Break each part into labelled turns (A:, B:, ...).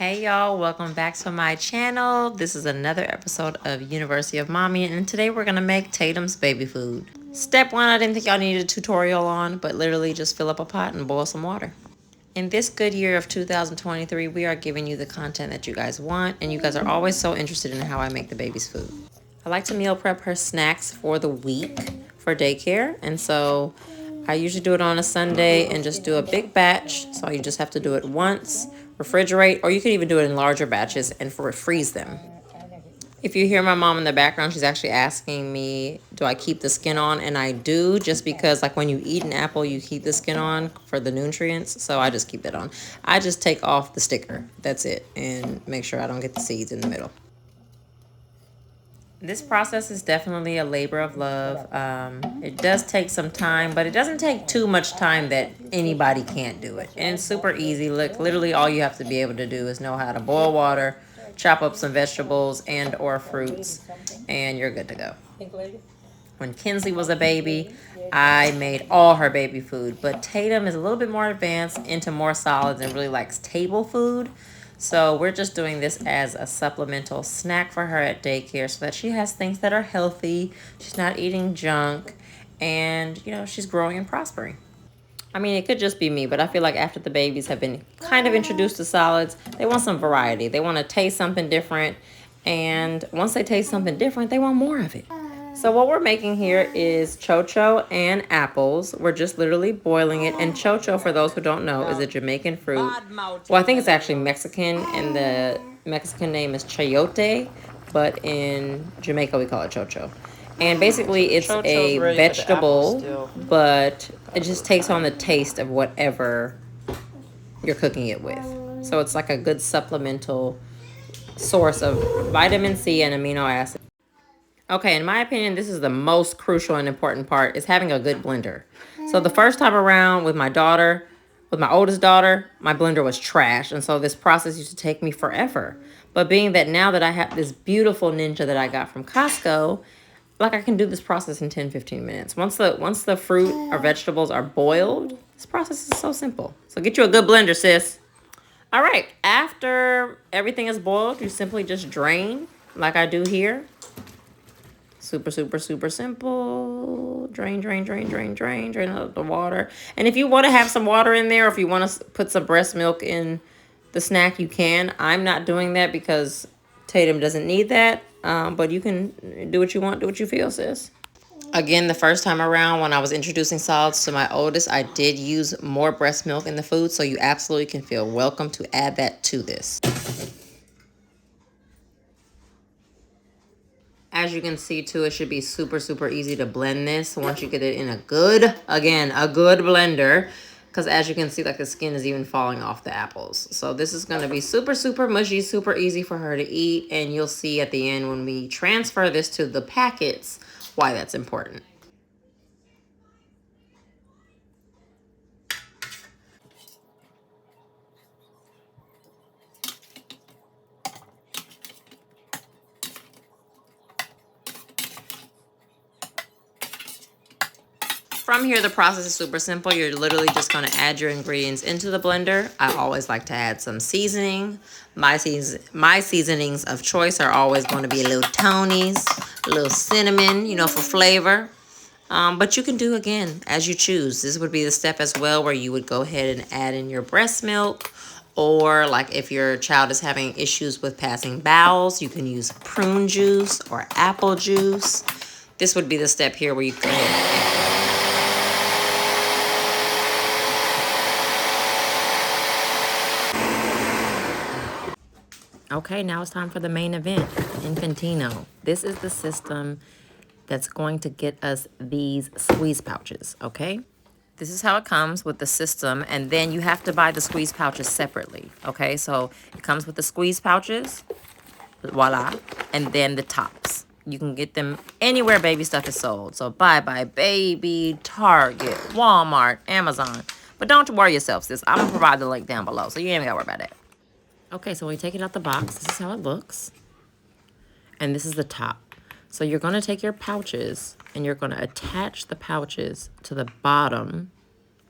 A: Hey y'all, welcome back to my channel. This is another episode of University of Mommy, and today we're gonna make Tatum's baby food. Step one, I didn't think y'all needed a tutorial on, but literally just fill up a pot and boil some water. In this good year of 2023, we are giving you the content that you guys want, and you guys are always so interested in how I make the baby's food. I like to meal prep her snacks for the week for daycare, and so I usually do it on a Sunday and just do a big batch. So you just have to do it once, refrigerate, or you can even do it in larger batches and freeze them. If you hear my mom in the background, she's actually asking me, do I keep the skin on? And I do, just because like when you eat an apple, you keep the skin on for the nutrients. So I just keep that on. I just take off the sticker. That's it. And make sure I don't get the seeds in the middle. This process is definitely a labor of love. It does take some time, but it doesn't take too much time that anybody can't do it. And it's super easy. Look, literally all you have to be able to do is know how to boil water, chop up some vegetables and or fruits, and you're good to go. When Kinsley was a baby, I made all her baby food, but Tatum is a little bit more advanced into more solids and really likes table food. So we're just doing this as a supplemental snack for her at daycare so that she has things that are healthy. She's not eating junk, and she's growing and prospering. I mean, it could just be me, but I feel like after the babies have been kind of introduced to solids, they want some variety. They want to taste something different, and once they taste something different, they want more of it. So what we're making here is chocho and apples. We're just literally boiling it. And chocho, for those who don't know, is a Jamaican fruit. Well, I think it's actually Mexican, and the Mexican name is chayote, but in Jamaica we call it chocho. And basically it's a vegetable, but it just takes on the taste of whatever you're cooking it with. So it's like a good supplemental source of vitamin C and amino acids. Okay, in my opinion, this is the most crucial and important part, is having a good blender. So the first time around with my daughter, with my oldest daughter, my blender was trash. And so this process used to take me forever. But being that now that I have this beautiful Ninja that I got from Costco, like I can do this process in 10-15 minutes. Once the fruit or vegetables are boiled, this process is so simple. So get you a good blender, sis. All right, after everything is boiled, you simply just drain like I do here. Super, super, super simple. Drain out the water. And if you want to have some water in there, or if you want to put some breast milk in the snack, you can. I'm not doing that because Tatum doesn't need that. But you can do what you want, do what you feel, sis. Again, the first time around when I was introducing solids to my oldest, I did use more breast milk in the food. So you absolutely can feel welcome to add that to this. As you can see too, it should be super, super easy to blend this once you get it in a good blender. Because as you can see, like the skin is even falling off the apples. So this is going to be super, super mushy, super easy for her to eat. And you'll see at the end when we transfer this to the packets why that's important. From here, the process is super simple. You're literally just going to add your ingredients into the blender. I always like to add some seasoning. My seasonings of choice are always going to be a little Tony's, a little cinnamon, for flavor. But you can do, again, as you choose. This would be the step as well where you would go ahead and add in your breast milk. Or like if your child is having issues with passing bowels, you can use prune juice or apple juice. This would be the step here where you go ahead and okay, now it's time for the main event, Infantino. This is the system that's going to get us these squeeze pouches, okay? This is how it comes with the system, and then you have to buy the squeeze pouches separately, okay? So it comes with the squeeze pouches, voila, and then the tops. You can get them anywhere baby stuff is sold. So Bye Baby, Target, Walmart, Amazon. But don't worry yourself, sis. I'm going to provide the link down below, so you ain't got to worry about that. Okay, so when you take it out the box, this is how it looks. And this is the top. So you're going to take your pouches and you're going to attach the pouches to the bottom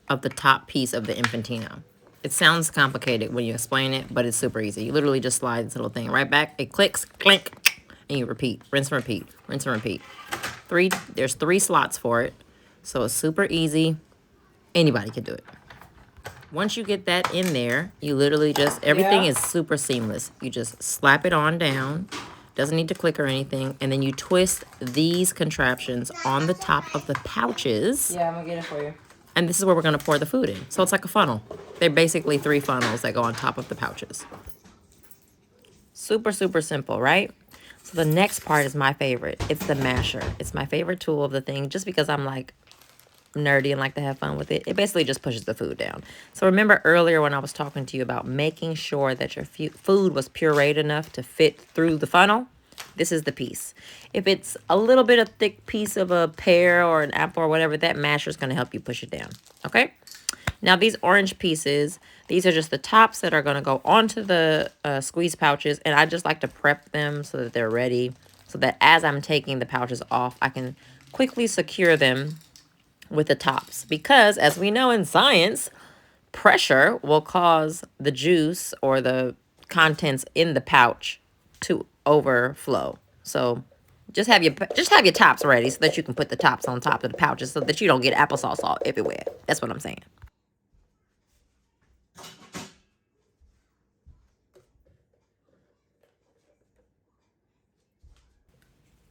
A: of the top piece of the Infantino. It sounds complicated when you explain it, but it's super easy. You literally just slide this little thing right back. It clicks, clink, and you repeat. Rinse and repeat. Rinse and repeat. There's 3 slots for it. So it's super easy. Anybody can do it. Once you get that in there, you literally just, everything is super seamless. You just slap it on down. Doesn't need to click or anything. And then you twist these contraptions on the top of the pouches.
B: Yeah, I'm gonna get it for you.
A: And this is where we're going to pour the food in. So it's like a funnel. They're basically 3 funnels that go on top of the pouches. Super, super simple, right? So the next part is my favorite. It's the masher. It's my favorite tool of the thing just because I'm like nerdy and like to have fun with it. It basically just pushes the food down. So remember earlier when I was talking to you about making sure that your food was pureed enough to fit through the funnel? This is the piece. If it's a little bit of thick piece of a pear or an apple or whatever, that masher is going to help you push it down. Okay? Now these orange pieces, these are just the tops that are going to go onto the squeeze pouches. And I just like to prep them so that they're ready. So that as I'm taking the pouches off, I can quickly secure them with the tops. Because as we know in science, pressure will cause the juice or the contents in the pouch to overflow. So just have your tops ready so that you can put the tops on top of the pouches so that you don't get applesauce all everywhere. That's what I'm saying.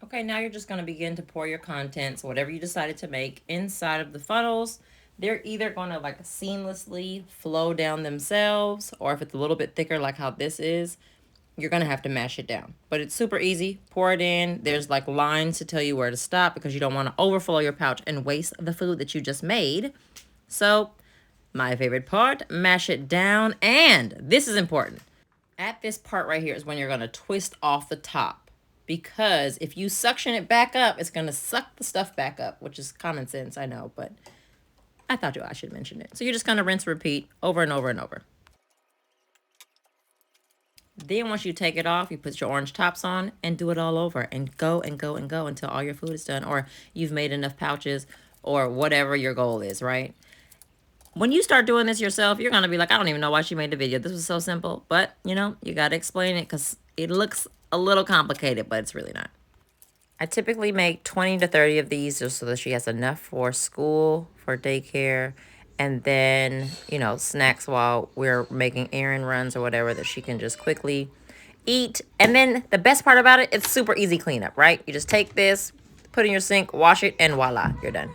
A: Okay, now you're just going to begin to pour your contents, whatever you decided to make, inside of the funnels. They're either going to like seamlessly flow down themselves, or if it's a little bit thicker like how this is, you're going to have to mash it down. But it's super easy. Pour it in. There's like lines to tell you where to stop because you don't want to overflow your pouch and waste the food that you just made. So my favorite part, mash it down. And this is important. At this part right here is when you're going to twist off the top. Because if you suction it back up, it's going to suck the stuff back up, which is common sense, I know, but I thought I should mention it. So you're just going to rinse, repeat over and over and over. Then once you take it off, you put your orange tops on and do it all over and go and go and go until all your food is done or you've made enough pouches or whatever your goal is, right? When you start doing this yourself, you're going to be like, I don't even know why she made the video. This was so simple. But, you know, you got to explain it because it looks a little complicated, but it's really not. I typically make 20 to 30 of these just so that she has enough for school, for daycare, and then, you know, snacks while we're making errand runs or whatever that she can just quickly eat. And then the best part about it, it's super easy cleanup, right? You just take this, put it in your sink, wash it, and voila, you're done.